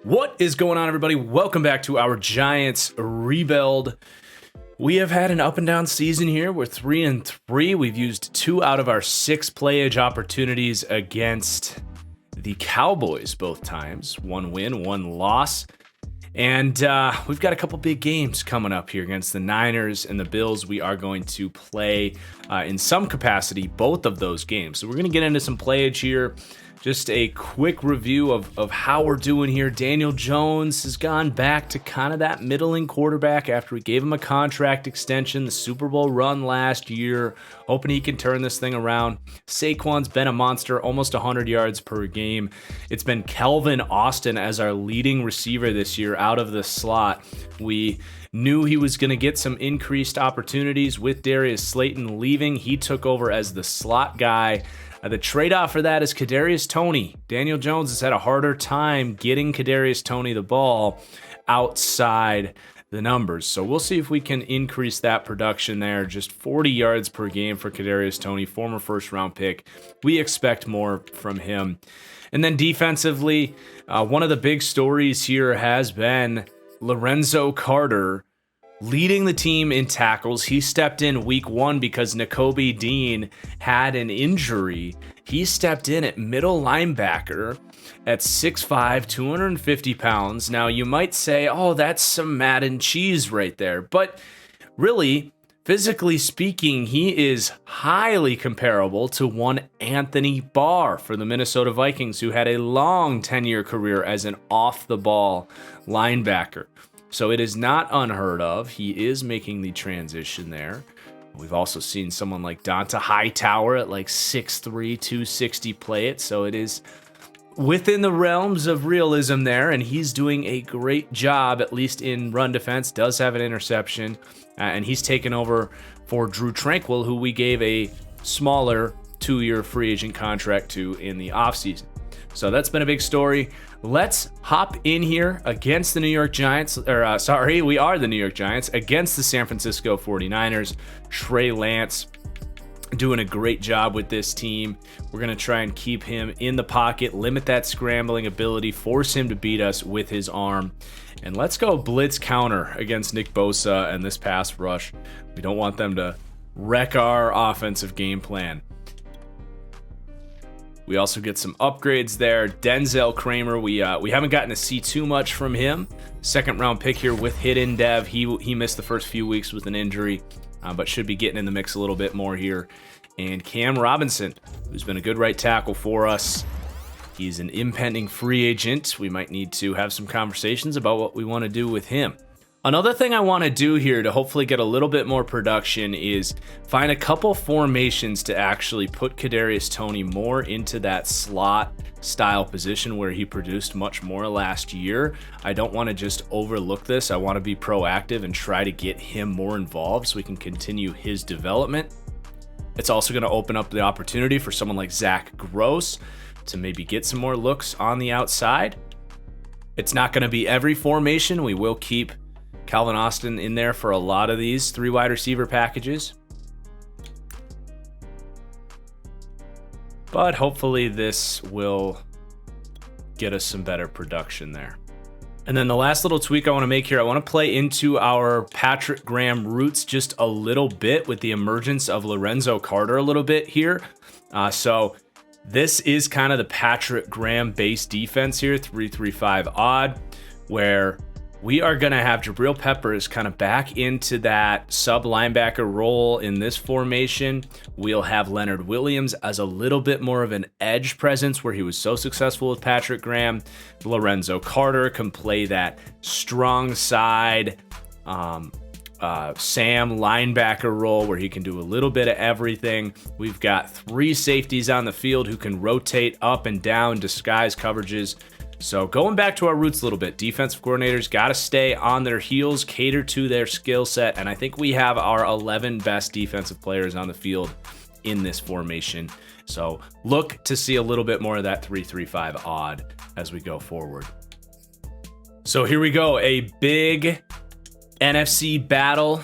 What is going on, everybody? Welcome back to our Giants rebuild. We have had an up and down season here. We're 3-3. We've used 2 out of our 6 play-age opportunities against the Cowboys both times. 1 win, 1 loss. And we've got a couple big games coming up here against the Niners and the Bills. We are going to play in some capacity both of those games. So we're going to get into some play-age here. Just a quick review of how we're doing here. Daniel Jones has gone back to kind of that middling quarterback after we gave him a contract extension, the Super Bowl run last year, hoping he can turn this thing around. Saquon's been a monster, almost 100 yards per game. It's been Calvin Austin as our leading receiver this year out of the slot. We knew he was going to get some increased opportunities with Darius Slayton leaving. He took over as the slot guy. The trade-off for that is Kadarius Toney. Daniel Jones has had a harder time getting Kadarius Toney the ball outside the numbers. So we'll see if we can increase that production there. Just 40 yards per game for Kadarius Toney, former first-round pick. We expect more from him. And then defensively, one of the big stories here has been Lorenzo Carter leading the team in tackles. He stepped in week 1 because Nakobe Dean had an injury. He stepped in at middle linebacker at 6'5", 250 pounds. Now, you might say, oh, that's some Madden cheese right there. But really, physically speaking, he is highly comparable to one Anthony Barr for the Minnesota Vikings, who had a long 10-year career as an off-the-ball linebacker. So it is not unheard of. He is making the transition there. We've also seen someone like Donta Hightower at like 6'3", 260 play it. So it is within the realms of realism there, and he's doing a great job, at least in run defense. Does have an interception, and he's taken over for Drew Tranquill, who we gave a smaller 2-year free agent contract to in the offseason. So that's been a big story. Let's hop in here against the New York Giants, we are the New York Giants against the San Francisco 49ers. Trey Lance doing a great job with this team. We're going to try and keep him in the pocket, limit that scrambling ability, force him to beat us with his arm. And let's go blitz counter against Nick Bosa and this pass rush. We don't want them to wreck our offensive game plan. We also get some upgrades there. Denzel Kramer, we haven't gotten to see too much from him. 2nd round pick here with hidden dev. He missed the first few weeks with an injury, but should be getting in the mix a little bit more here. And Cam Robinson, who's been a good right tackle for us. He's an impending free agent. We might need to have some conversations about what we want to do with him. Another thing I want to do here to hopefully get a little bit more production is find a couple formations to actually put Kadarius Toney more into that slot style position where he produced much more last year. I don't want to just overlook this. I want to be proactive and try to get him more involved so we can continue his development. It's also going to open up the opportunity for someone like Zach Gross to maybe get some more looks on the outside. It's not going to be every formation. We will keep Calvin Austin in there for a lot of these 3 wide receiver packages. But hopefully this will get us some better production there. And then the last little tweak I want to make here, I want to play into our Patrick Graham roots just a little bit with the emergence of Lorenzo Carter a little bit here. So this is kind of the Patrick Graham base defense here, 3-3-5 odd, where we are going to have Jabril Peppers kind of back into that sub linebacker role in this formation. We'll have Leonard Williams as a little bit more of an edge presence where he was so successful with Patrick Graham. Lorenzo Carter can play that strong side Sam linebacker role where he can do a little bit of everything. We've got 3 safeties on the field who can rotate up and down, disguise coverages. So going back to our roots a little bit, defensive coordinators got to stay on their heels, cater to their skill set, and I think we have our 11 best defensive players on the field in this formation. So look to see a little bit more of that 3-3-5 odd as we go forward. So here we go, a big NFC battle.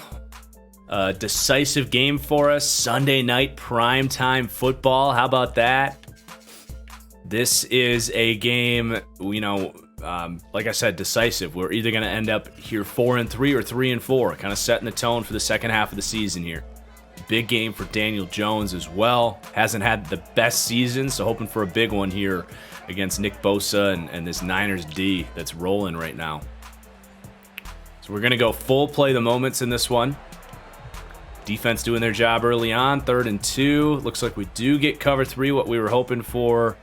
Decisive game for us. Sunday night primetime football. How about that? This is a game, like I said, decisive. We're either going to end up here 4-3 or 3-4, kind of setting the tone for the second half of the season here. Big game for Daniel Jones as well. Hasn't had the best season, so hoping for a big one here against Nick Bosa and this Niners D that's rolling right now. So we're going to go full play the moments in this one. Defense doing their job early on, 3rd and 2. Looks like we do get cover 3, what we were hoping for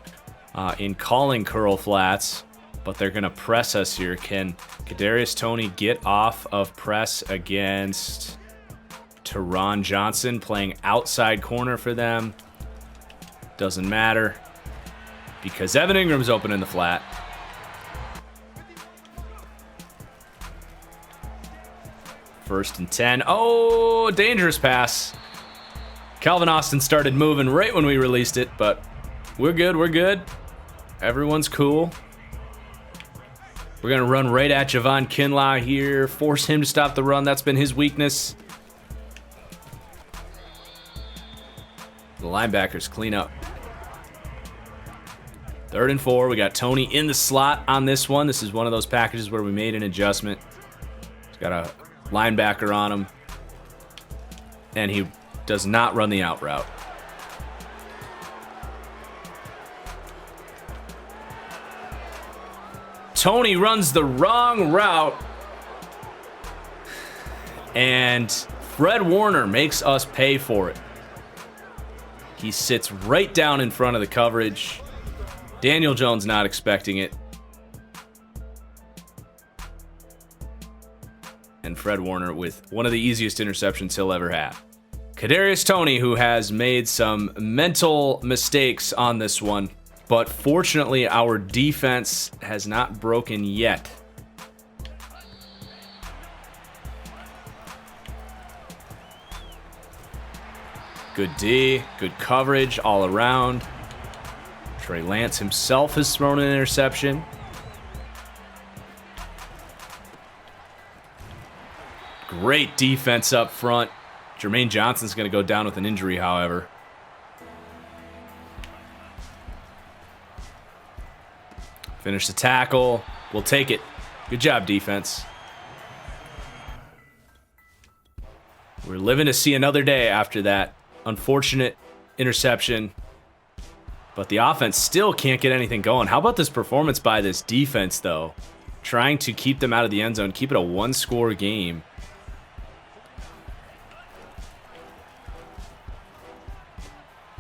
in calling curl flats, but they're going to press us here. Can Kadarius Toney get off of press against Teron Johnson playing outside corner for them? Doesn't matter because Evan Ingram's open in the flat. First and 10. Oh, dangerous pass. Calvin Austin started moving right when we released it, but we're good. We're good. Everyone's cool. We're going to run right at Javon Kinlaw here. Force him to stop the run. That's been his weakness. The linebackers clean up. 3rd and 4. We got Toney in the slot on this one. This is one of those packages where we made an adjustment. He's got a linebacker on him. And he does not run the out route. Toney runs the wrong route. And Fred Warner makes us pay for it. He sits right down in front of the coverage. Daniel Jones not expecting it. And Fred Warner with one of the easiest interceptions he'll ever have. Kadarius Toney, who has made some mental mistakes on this one, but fortunately our defense has not broken yet. Good D, good coverage all around. Trey Lance himself has thrown an interception. Great defense up front. Jermaine Johnson's going to go down with an injury, however. Finish the tackle. We'll take it. Good job, defense. We're living to see another day after that unfortunate interception. But the offense still can't get anything going. How about this performance by this defense, though? Trying to keep them out of the end zone, keep it a one-score game.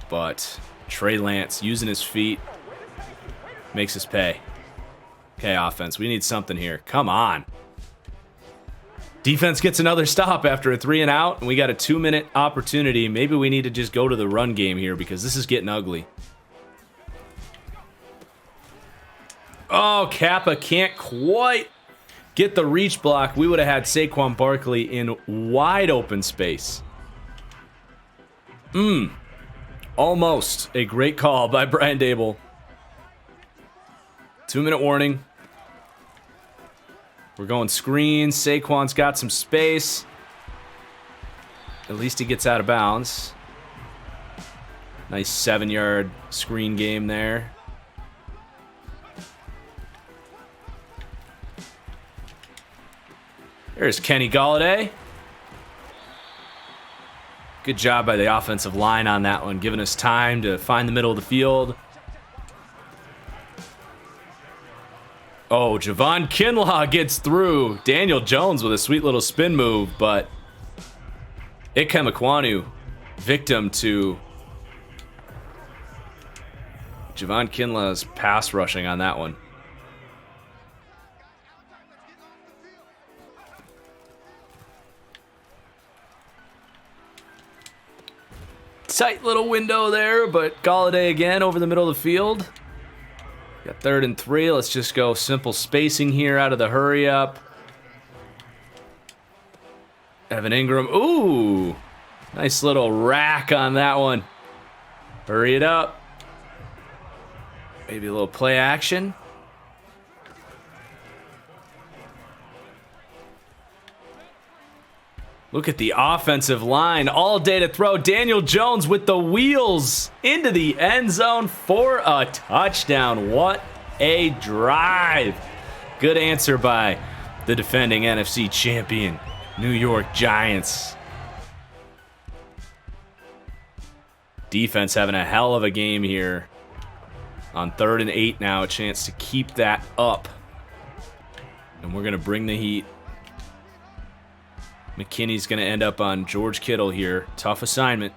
But Trey Lance using his feet makes us pay. Okay, offense, we need something here. Come on. Defense gets another stop after a 3 and out, and we got a 2-minute opportunity. Maybe we need to just go to the run game here because this is getting ugly. Oh, Kappa can't quite get the reach block. We would have had Saquon Barkley in wide open space. Almost a great call by Brian Dable. 2-minute warning. We're going screen. Saquon's got some space. At least he gets out of bounds. Nice 7-yard screen game there. There's Kenny Golladay. Good job by the offensive line on that one, giving us time to find the middle of the field. Oh, Javon Kinlaw gets through. Daniel Jones with a sweet little spin move, but Ikem Ekwonu, victim to Javon Kinlaw's pass rushing on that one. Tight little window there, but Golladay again over the middle of the field. Got 3rd and 3. Let's just go simple spacing here out of the hurry up. Evan Ingram. Ooh, nice little rack on that one. Hurry it up. Maybe a little play action. Look at the offensive line all day to throw. Daniel Jones with the wheels into the end zone for a touchdown. What a drive. Good answer by the defending NFC champion, New York Giants. Defense having a hell of a game here. On 3rd and 8 now, a chance to keep that up. And we're going to bring the heat. McKinney's going to end up on George Kittle here. Tough assignment.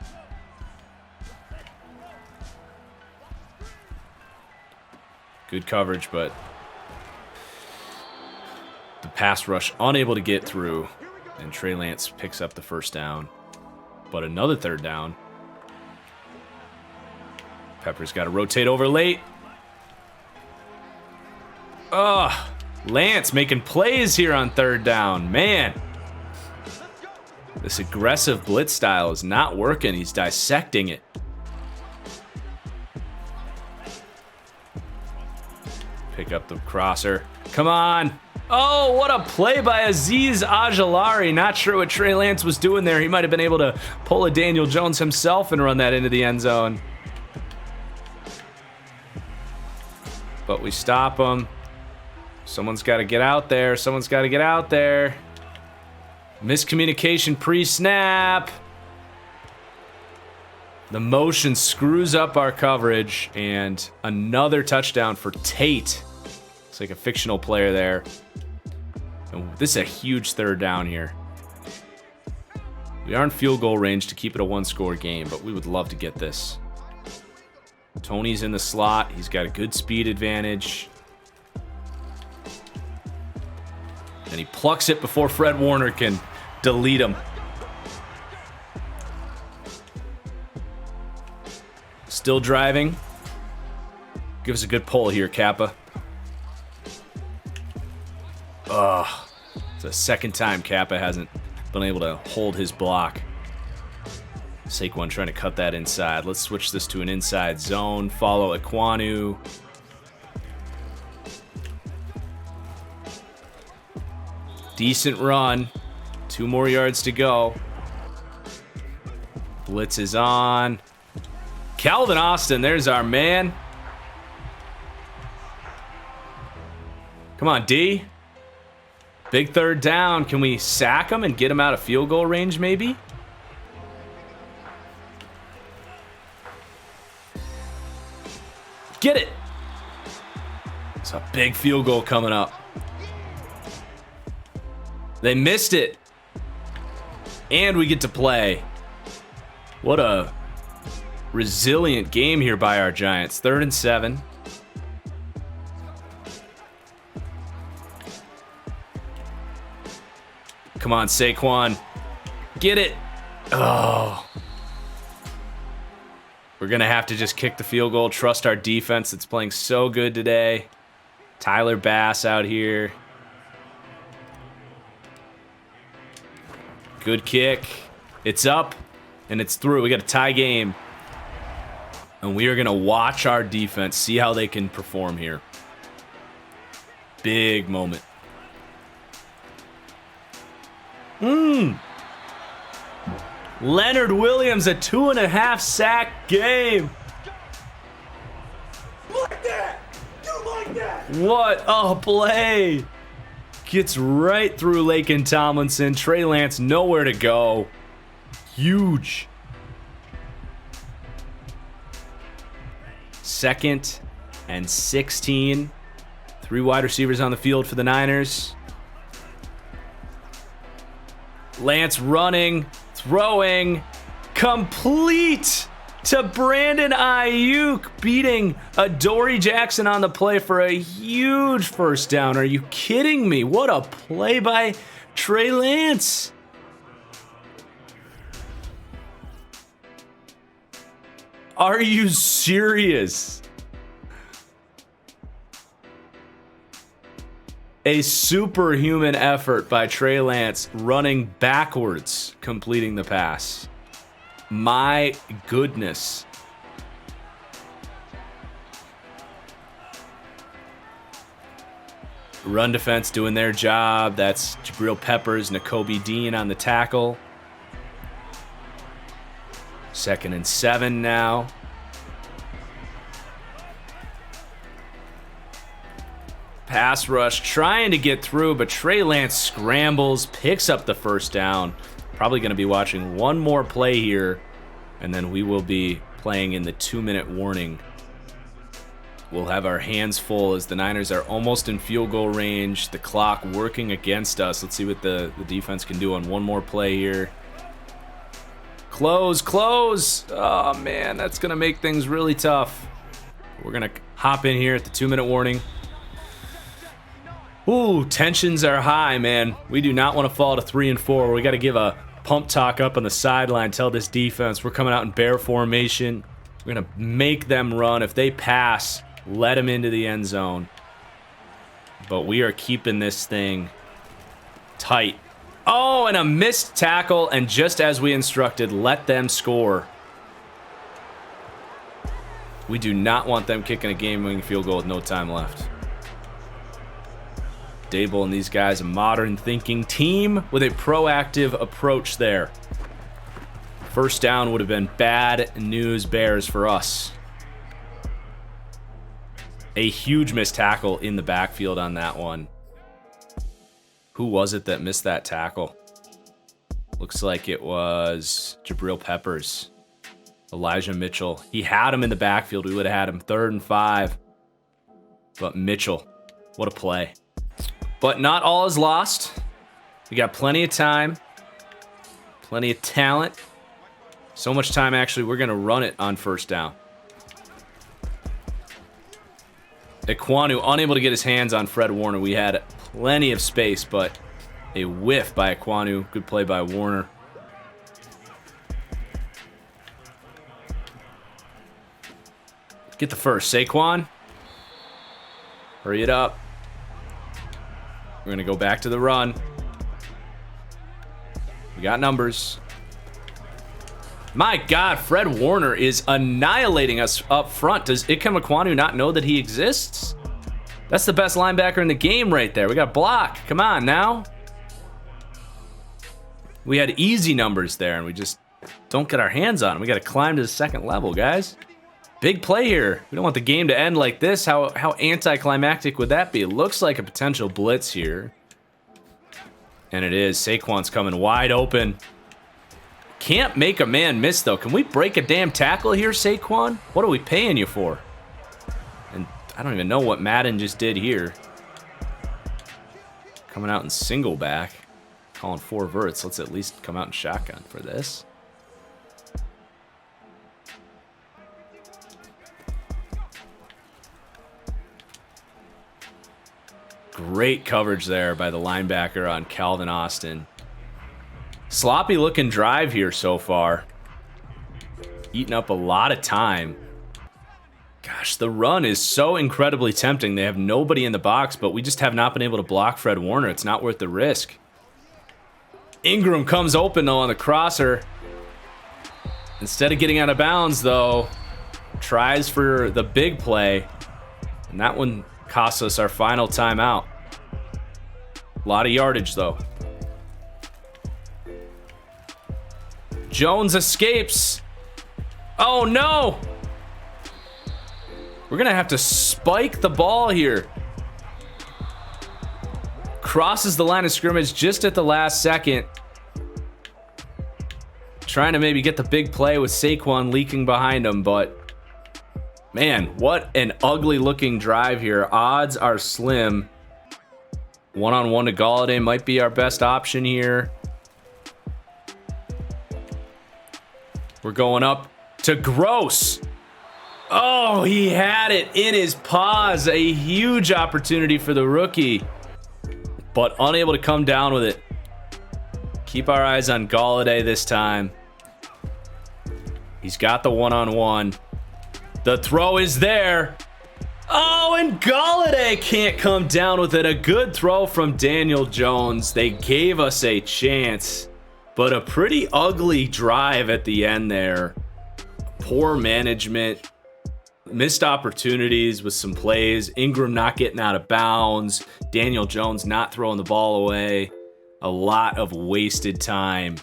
Good coverage, but the pass rush unable to get through. And Trey Lance picks up the first down. But another 3rd down. Pepper's got to rotate over late. Ugh. Lance making plays here on 3rd down. Man. This aggressive blitz style is not working. He's dissecting it. Pick up the crosser. Come on. Oh, what a play by Azeez Ojulari. Not sure what Trey Lance was doing there. He might have been able to pull a Daniel Jones himself and run that into the end zone. But we stop him. Someone's got to get out there. Someone's got to get out there. Miscommunication pre-snap. The motion screws up our coverage, and another touchdown for Tate. It's like a fictional player there. And this is a huge 3rd down here. We are in field goal range to keep it a 1-score game, but we would love to get this. Tony's in the slot. He's got a good speed advantage. And he plucks it before Fred Warner can delete him. Still driving. Give us a good pull here, Kappa. Ugh. It's the 2nd time Kappa hasn't been able to hold his block. Saquon trying to cut that inside. Let's switch this to an inside zone. Follow Ekwonu. Decent run. 2 more yards to go. Blitz is on. Calvin Austin, there's our man. Come on, D. Big 3rd down. Can we sack him and get him out of field goal range, maybe? Get it. It's a big field goal coming up. They missed it. And we get to play. What a resilient game here by our Giants. 3rd and 7. Come on, Saquon. Get it. Oh. We're going to have to just kick the field goal. Trust our defense that's playing so good today. Tyler Bass out here. Good kick. It's up, and it's through. We got a tie game. And we are going to watch our defense, see how they can perform here. Big moment. Leonard Williams, a 2.5 sack game. Like that! You like that! What a play. Gets right through Laken Tomlinson. Trey Lance nowhere to go. Huge. 2nd and 16. 3 wide receivers on the field for the Niners. Lance running, throwing, complete to Brandon Ayuk, beating Adoree Jackson on the play for a huge 1st down. Are you kidding me? What a play by Trey Lance. Are you serious? A superhuman effort by Trey Lance, running backwards, completing the pass. My goodness. Run defense doing their job. That's Jabril Peppers, Nakobe Dean on the tackle. 2nd and 7 now. Pass rush trying to get through, but Trey Lance scrambles, picks up the first down. Probably going to be watching one more play here, and then we will be playing in the 2-minute warning. We'll have our hands full as the Niners are almost in field goal range. The clock working against us. Let's see what the defense can do on one more play here. Close, close. Oh, man, that's going to make things really tough. We're going to hop in here at the 2-minute warning. Ooh, tensions are high, man. We do not want to fall to 3 and 4. We got to give a pump talk up on the sideline. Tell this defense we're coming out in bear formation. We're going to make them run. If they pass, let them into the end zone. But we are keeping this thing tight. Oh, and a missed tackle, and just as we instructed, let them score. We do not want them kicking a game-winning field goal with no time left. Dable and these guys, a modern thinking team with a proactive approach there. First down would have been bad news bears for us. A huge missed tackle in the backfield on that one. Who was it that missed that tackle? Looks like it was Jabril Peppers. Elijah Mitchell. He had him in the backfield. We would have had him 3rd and 5. But Mitchell, what a play. But not all is lost. We got plenty of time. Plenty of talent. So much time, actually, we're going to run it on first down. Ekwonu unable to get his hands on Fred Warner. We had plenty of space, but a whiff by Ekwonu. Good play by Warner. Get the first. Saquon. Hurry it up. We're going to go back to the run. We got numbers. My God, Fred Warner is annihilating us up front. Does Ikem Ekwonu not know that he exists? That's the best linebacker in the game right there. We got block. Come on now. We had easy numbers there, and we just don't get our hands on him. We got to climb to the second level, guys. Big play here. We don't want the game to end like this. How anticlimactic would that be? It looks like a potential blitz here. And it is. Saquon's coming wide open. Can't make a man miss, though. Can we break a damn tackle here, Saquon? What are we paying you for? And I don't even know what Madden just did here. Coming out in single back. Calling 4 verts. Let's at least come out in shotgun for this. Great coverage there by the linebacker on Calvin Austin. Sloppy looking drive here so far. Eating up a lot of time. Gosh, the run is so incredibly tempting. They have nobody in the box, but we just have not been able to block Fred Warner. It's not worth the risk. Ingram comes open though on the crosser. Instead of getting out of bounds though, tries for the big play. And that one costs us our final timeout. A lot of yardage though. Jones escapes. Oh no! We're gonna have to spike the ball here. Crosses the line of scrimmage just at the last second. Trying to maybe get the big play with Saquon leaking behind him, but man, what an ugly looking drive here. Odds are slim. One-on-one to Galladay might be our best option here. We're going up to Gross. Oh, he had it in his paws. A huge opportunity for the rookie, but unable to come down with it. Keep our eyes on Galladay this time. He's got the one-on-one. The throw is there. Oh, and Galladay can't come down with it. A good throw from Daniel Jones. They gave us a chance, but a pretty ugly drive at the end there. Poor management. Missed opportunities with some plays. Ingram not getting out of bounds. Daniel Jones not throwing the ball away. A lot of wasted time.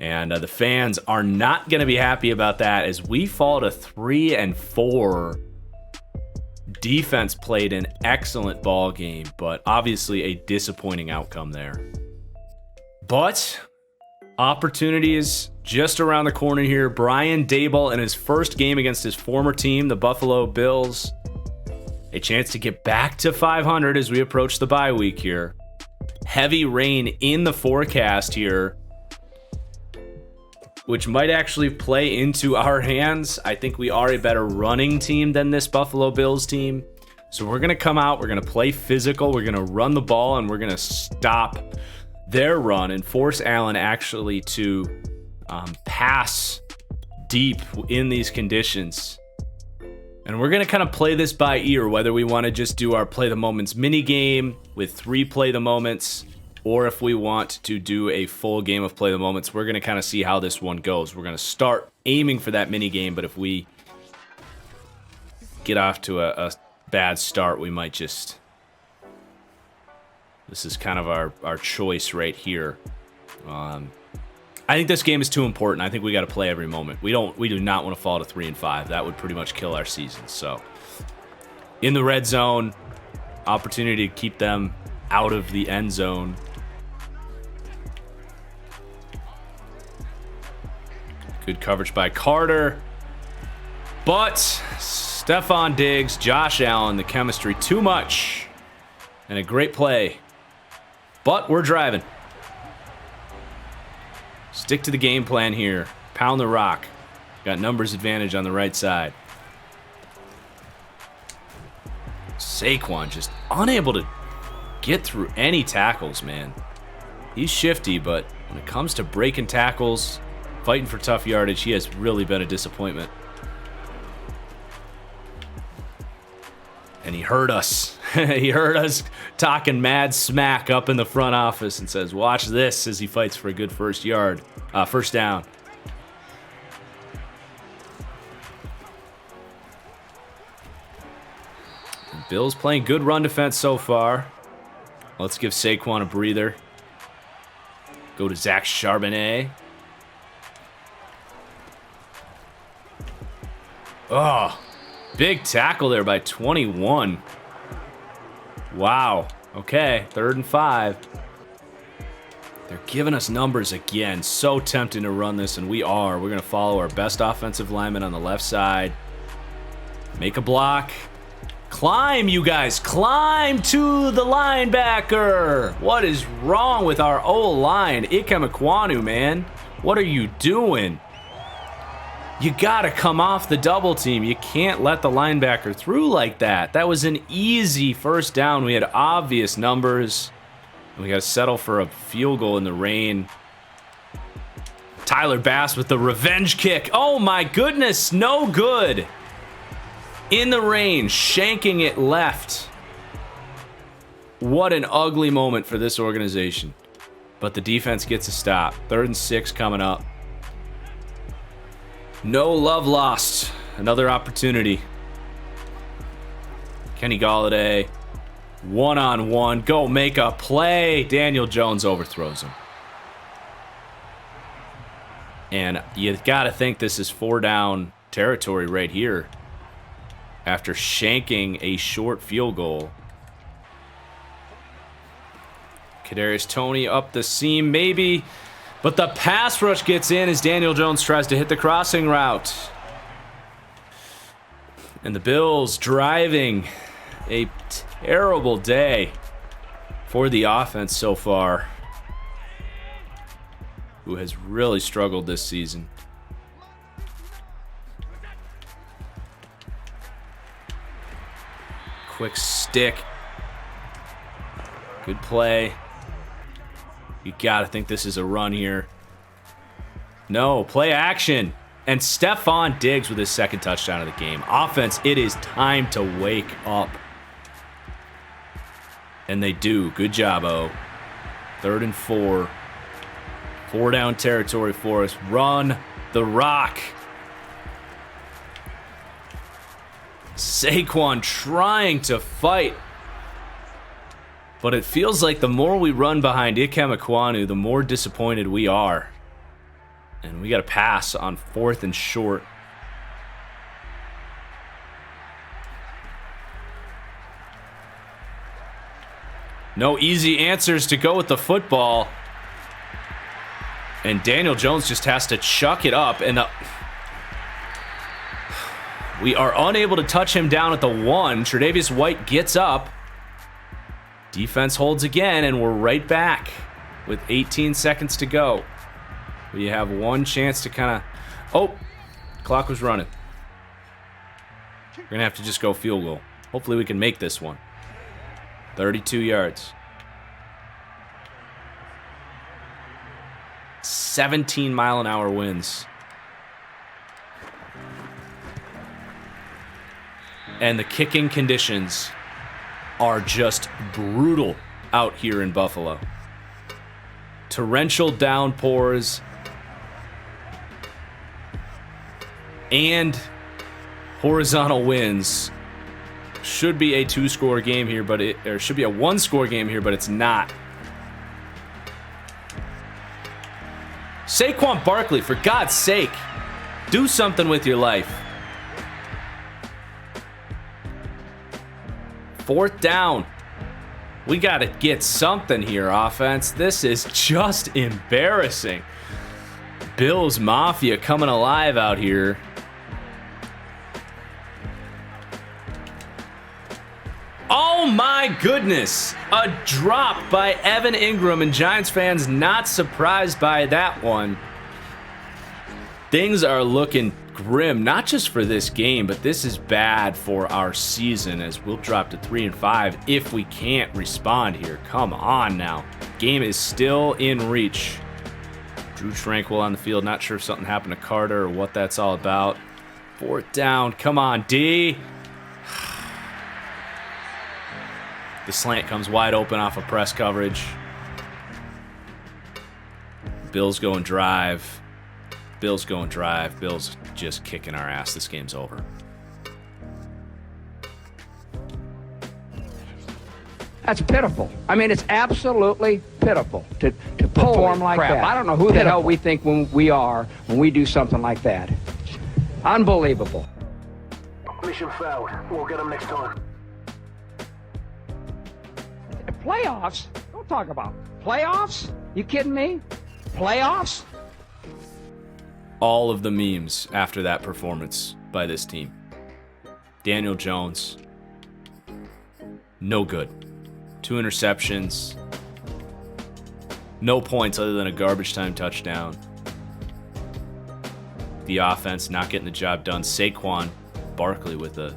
And the fans are not going to be happy about that as we fall to 3-4. Defense played an excellent ball game, but obviously a disappointing outcome there. But opportunity is just around the corner here. Brian Daboll in his first game against his former team, the Buffalo Bills. A chance to get back to 500 as we approach the bye week here. Heavy rain in the forecast here, which might actually play into our hands. I think we are a better running team than this Buffalo Bills team. So we're going to come out, we're going to play physical, we're going to run the ball, and we're going to stop their run and force Allen actually to pass deep in these conditions. And we're going to kind of play this by ear, whether we want to just do our play the moments mini game with 3 play the moments, or if we want to do a full game of play the moments. We're going to kind of see how this one goes. We're going to start aiming for that mini game, but if we get off to a bad start, we might just... This is kind of our choice right here. I think this game is too important. I think we got to play every moment. We do not want to fall to 3-5. That would pretty much kill our season. So, in the red zone, opportunity to keep them out of the end zone. Good coverage by Carter. But Stephon Diggs, Josh Allen, the chemistry too much. And a great play. But we're driving. Stick to the game plan here. Pound the rock. Got numbers advantage on the right side. Saquon just unable to get through any tackles, man. He's shifty, but when it comes to breaking tackles, fighting for tough yardage, he has really been a disappointment. And he heard us. He heard us talking mad smack up in the front office and says, watch this as he fights for a good first down. And Bills playing good run defense so far. Let's give Saquon a breather. Go to Zach Charbonnet. Oh, big tackle there by 21. Wow. Okay, 3rd and 5. They're giving us numbers again. So tempting to run this, and we are. We're going to follow our best offensive lineman on the left side. Make a block. Climb, you guys. Climb to the linebacker. What is wrong with our O-line? Ikem Ekwonu, man. What are you doing? You got to come off the double team. You can't let the linebacker through like that. That was an easy first down. We had obvious numbers. We got to settle for a field goal in the rain. Tyler Bass with the revenge kick. Oh my goodness, no good. In the rain, shanking it left. What an ugly moment for this organization. But the defense gets a stop. 3rd and 6 coming up. No love lost. Another opportunity. Kenny Golladay. One-on-one. Go make a play. Daniel Jones overthrows him. And you got to think this is 4-down territory right here. After shanking a short field goal. Kadarius Toney up the seam, maybe. But the pass rush gets in as Daniel Jones tries to hit the crossing route. And the Bills driving. A terrible day for the offense so far, who has really struggled this season. Quick stick. Good play. You gotta think this is a run here. No, play action. And Stephon Diggs with his 2nd touchdown of the game. Offense, it is time to wake up. And they do. Good job, O. 3rd and 4. 4-down territory for us. Run the rock. Saquon trying to fight. But it feels like the more we run behind Ikem Ekwonu, the more disappointed we are. And we got to pass on 4th and short. No easy answers to go with the football. And Daniel Jones just has to chuck it up. And we are unable to touch him down at the 1. Tre'Davious White gets up. Defense holds again, and we're right back with 18 seconds to go. We have one chance to kind of... Oh, clock was running. We're going to have to just go field goal. Hopefully we can make this one. 32 yards. 17-mile-an-hour winds. And the kicking conditions are just brutal out here in Buffalo. Torrential downpours and horizontal winds. Should be a 2-score game here, or should be a 1-score game here, but it's not. Saquon Barkley, for God's sake, do something with your life. 4th down. We got to get something here, offense. This is just embarrassing. Bills Mafia coming alive out here. Oh my goodness. A drop by Evan Ingram, and Giants fans not surprised by that one. Things are looking grim, not just for this game, but this is bad for our season, as we'll drop to 3-5 if we can't respond here. Come on now. Game is still in reach. Drew Tranquil on the field. Not sure if something happened to Carter or what that's all about. 4th down. Come on, D. The slant comes wide open off of press coverage. Bills going drive. Bills going drive. Bills just kicking our ass. This game's over. That's pitiful. I mean, it's absolutely pitiful to perform like that. I don't know who the hell we think we are when we do something like that. Unbelievable. Mission failed. We'll get them next time. Playoffs? Don't talk about playoffs. You kidding me? Playoffs? All of the memes after that performance by this team. Daniel Jones, no good. 2 interceptions. No points other than a garbage time touchdown. The offense not getting the job done. Saquon Barkley with a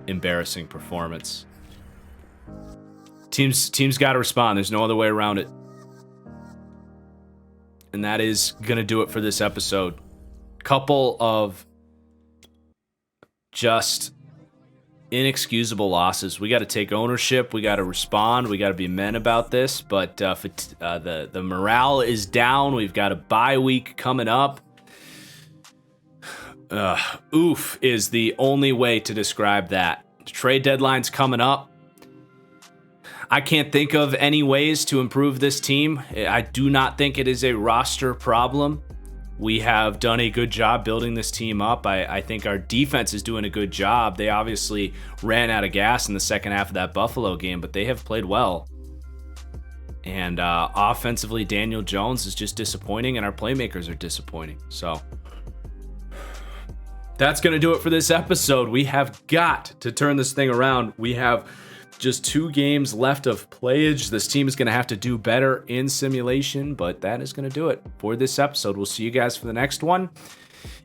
embarrassing performance. Teams got to respond. There's no other way around it. And that is going to do it for this episode. Couple of just inexcusable losses. We got to take ownership. We got to respond. We got to be men about this. But the morale is down. We've got a bye week coming up. Oof is the only way to describe that. Trade deadline's coming up. I can't think of any ways to improve this team. I do not think it is a roster problem. We have done a good job building this team up. I think our defense is doing a good job. They obviously ran out of gas in the second half of that Buffalo game, but they have played well. And offensively, Daniel Jones is just disappointing, and our playmakers are disappointing. So that's going to do it for this episode. We have got to turn this thing around. We have just 2 games left of playage. This team is going to have to do better in simulation, but that is going to do it for this episode. We'll see you guys for the next one,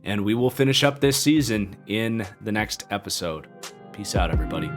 and we will finish up this season in the next episode. Peace out, everybody.